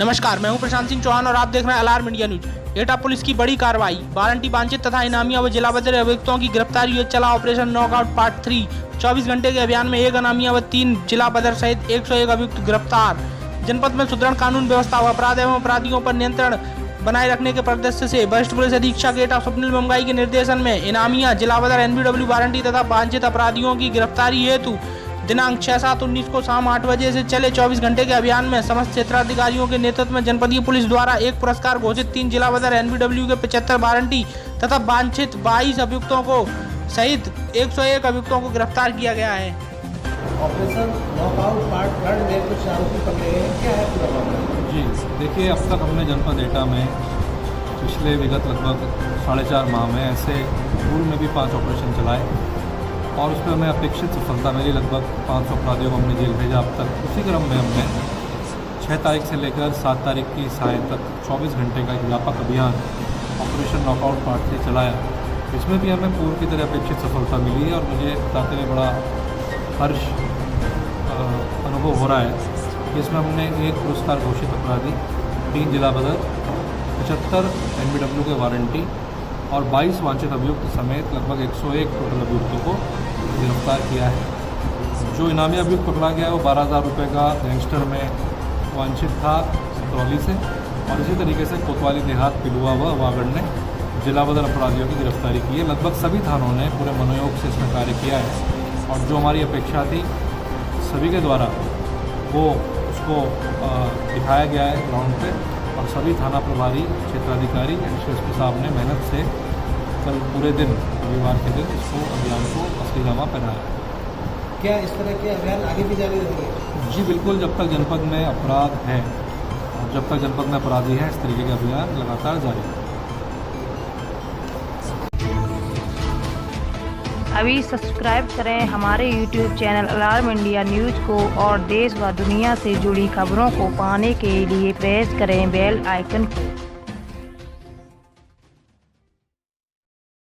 नमस्कार, मैं हूं प्रशांत सिंह चौहान और आप देख रहे हैं अलार्म इंडिया न्यूज। एटा पुलिस की बड़ी कार्रवाई, वारंटी वांछित तथा इनामिया व जिलाबद्ध अभियुक्तों की गिरफ्तारी हुई। चला ऑपरेशन नॉकआउट पार्ट 3। 24 घंटे के अभियान में 1 इनामिया व 3 जिलाबद्ध सहित 101 अभियुक्त गिरफ्तार। जनपद में सुदृढ़ कानून व्यवस्था व अपराध एवं अपराधियों पर नियंत्रण बनाए रखने के उद्देश्य से वरिष्ठ पुलिस अधीक्षक एटा स्वप्निल मुंगाई के निर्देशन में इनामिया, जिलाबद्ध एनबीडब्ल्यू वारंटी तथा वांछित अपराधियों की गिरफ्तारी हेतु दिनांक 6/7/19 को शाम 8 बजे से चले 24 घंटे के अभियान में समस्त क्षेत्राधिकारियों के नेतृत्व में जनपदीय पुलिस द्वारा एक पुरस्कार घोषित 3 जिलाबद्ध एनबीडब्ल्यू के 75 वारंटी तथा वांछित 22 अभियुक्तों को सहित 101 अभियुक्तों को गिरफ्तार किया गया है। ऑपरेशन नॉकआउट पार्ट 3 में कुछ आरोपी पकड़े हैं, क्या है पूरा मामला? जी देखिए, अब तक हमने जनपद एटा में पिछले विगत लगभग 4.5 माह में ऐसे पूर्व में भी 5 ऑपरेशन चलाए और उसमें हमें अपेक्षित सफलता मिली। लगभग 500 अपराधियों को हमने जेल भेजा अब तक। उसी क्रम में हमने 6 तारीख से लेकर 7 तारीख की साय तक 24 घंटे का एक व्यापक अभियान ऑपरेशन नॉकआउट पार्ट 3 चलाया। इसमें भी हमें पूर्व की तरह अपेक्षित सफलता मिली है और मुझे बताते हुए बड़ा हर्ष अनुभव हो रहा है। इसमें हमने एक पुरस्कार घोषित अपराधी, 3 जिलाबद्ध, 75 एनबीडब्ल्यू के वारंटी और 22 वांछित अभियुक्त समेत लगभग 101 टोटल अभियुक्तों को गिरफ्तार किया है। जो इनामी अभियुक्त पकड़ा गया है वो 12,000 रुपये का गैंगस्टर में वांछित था सितरौली से, और इसी तरीके से कोतवाली देहात, पिलुआ व वागड़ ने जिलाबद्ध अपराधियों की गिरफ्तारी की है। लगभग सभी थानों ने पूरे मनोयोग से इसमें कार्य किया है और जो हमारी अपेक्षा थी सभी के द्वारा वो उसको दिखाया गया है ग्राउंड पे, और सभी थाना प्रभारी, क्षेत्राधिकारी, एसपी साहब ने मेहनत से कल पूरे दिन, रविवार के दिन, इसको अभियान को असली जमा पहनाया। क्या इस तरह के अभियान आगे भी जारी रहेंगे? जी बिल्कुल, जब तक जनपद में अपराध है और जब तक जनपद में अपराधी हैं, इस तरीके के अभियान लगातार जारी है। अभी सब्सक्राइब करें हमारे YouTube channel alarm India news को और देश व दुनिया से जुड़ी खबरों को पाने के लिए प्रेस करें बेल आइकन को।